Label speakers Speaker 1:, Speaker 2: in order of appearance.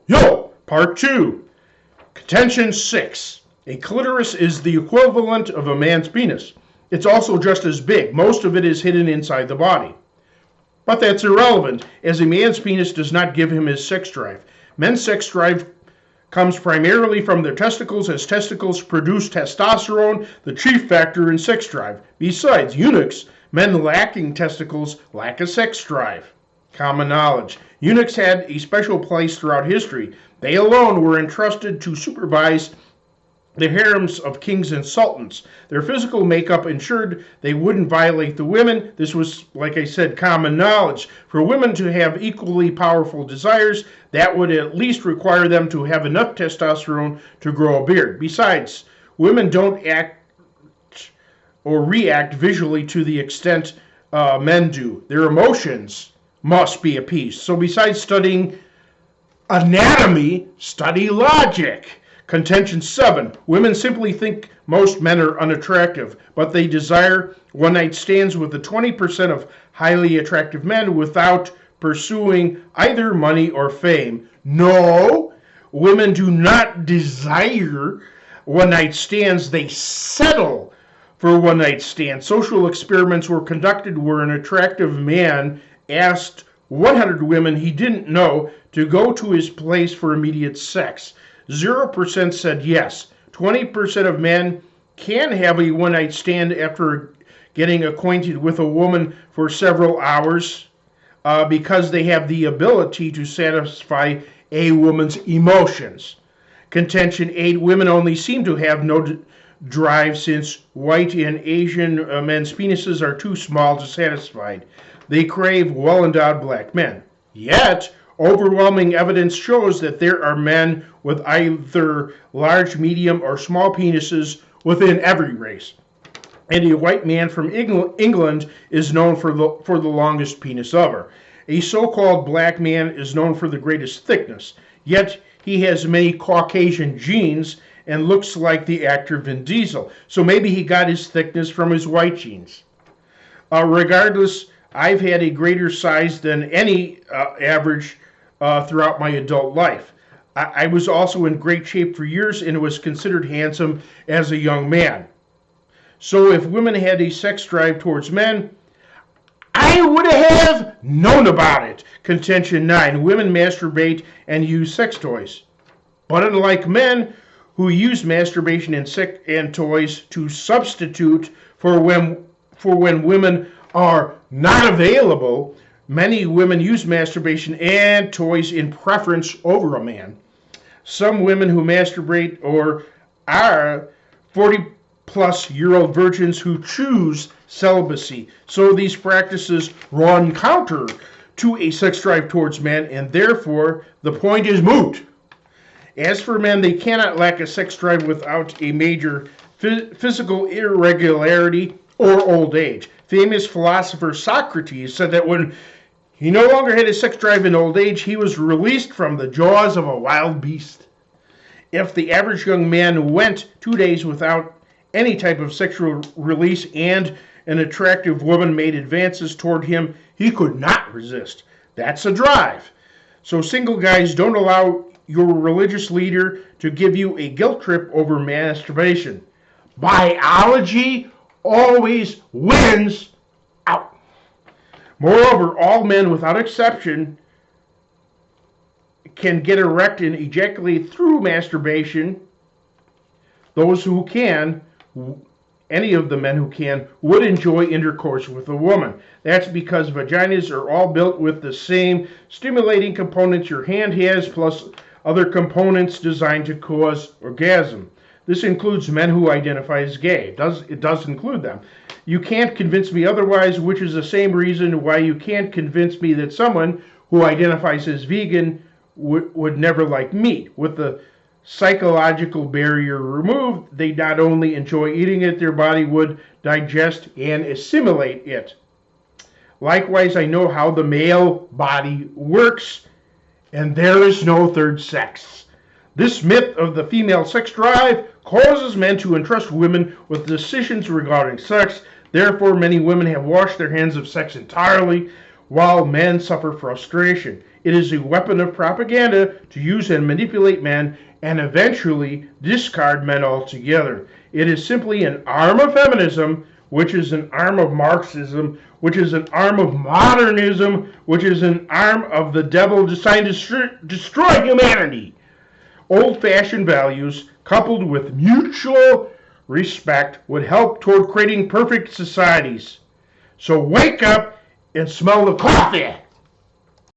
Speaker 1: Yo! Part 2. Contention 6. A clitoris is the equivalent of a man's penis. It's also just as big. Most of it is hidden inside the body. But that's irrelevant, as a man's penis does not give him his sex drive. Men's sex drive comes primarily from their testicles, as testicles produce testosterone, the chief factor in sex drive. Besides, eunuchs, men lacking testicles, lack a sex drive. Common knowledge. Eunuchs had a special place throughout history. They alone were entrusted to supervise the harems of kings and sultans. Their physical makeup ensured they wouldn't violate the women. This was, like I said, common knowledge. For women to have equally powerful desires, that would at least require them to have enough testosterone to grow a beard. Besides, women don't act or react visually to the extent men do. Their emotions must be appeased. So besides studying anatomy, study logic. Contention 7. Women simply think most men are unattractive, but they desire one-night stands with the 20% of highly attractive men without pursuing either money or fame. No, women do not desire one-night stands. They settle for one-night stands. Social experiments were conducted where an attractive man asked 100 women he didn't know to go to his place for immediate sex. 0% said yes. 20% of men can have a one-night stand after getting acquainted with a woman for several hours because they have the ability to satisfy a woman's emotions. Contention 8. Women only seem to have no drive since white and Asian men's penises are too small to satisfy. They crave well-endowed black men. Yet, overwhelming evidence shows that there are men with either large, medium, or small penises within every race. And a white man from England is known for the longest penis ever. A so-called black man is known for the greatest thickness. Yet, he has many Caucasian genes and looks like the actor Vin Diesel. So maybe he got his thickness from his white genes. Regardless, I've had a greater size than any average throughout my adult life. I was also in great shape for years and was considered handsome as a young man. So if women had a sex drive towards men, I would have known about it. Contention 9. Women masturbate and use sex toys. But unlike men who use masturbation and toys to substitute for when women are not available, many women use masturbation and toys in preference over a man. Some women who masturbate or are 40-plus-year-old virgins who choose celibacy. So these practices run counter to a sex drive towards men, and therefore the point is moot. As for men, they cannot lack a sex drive without a major physical irregularity or old age. Famous philosopher Socrates said that when he no longer had a sex drive in old age, he was released from the jaws of a wild beast. If the average young man went 2 days without any type of sexual release and an attractive woman made advances toward him, he could not resist. That's a drive. So single guys, don't allow your religious leader to give you a guilt trip over masturbation. Biology always wins out. Moreover, all men without exception can get erect and ejaculate through masturbation. Those who can, any of the men who can, would enjoy intercourse with a woman. That's because vaginas are all built with the same stimulating components your hand has, plus other components designed to cause orgasm. This includes men who identify as gay. It does include them. You can't convince me otherwise, which is the same reason why you can't convince me that someone who identifies as vegan would never like meat. With the psychological barrier removed, they not only enjoy eating it, their body would digest and assimilate it. Likewise, I know how the male body works, and there is no third sex. This myth of the female sex drive causes men to entrust women with decisions regarding sex. Therefore, many women have washed their hands of sex entirely. while men suffer frustration. It is a weapon of propaganda to use and manipulate men and eventually discard men altogether. It is simply an arm of feminism, which is an arm of Marxism, which is an arm of modernism, which is an arm of the devil designed to destroy humanity. Old-fashioned values, coupled with mutual respect, would help toward creating perfect societies. So wake up and smell the coffee.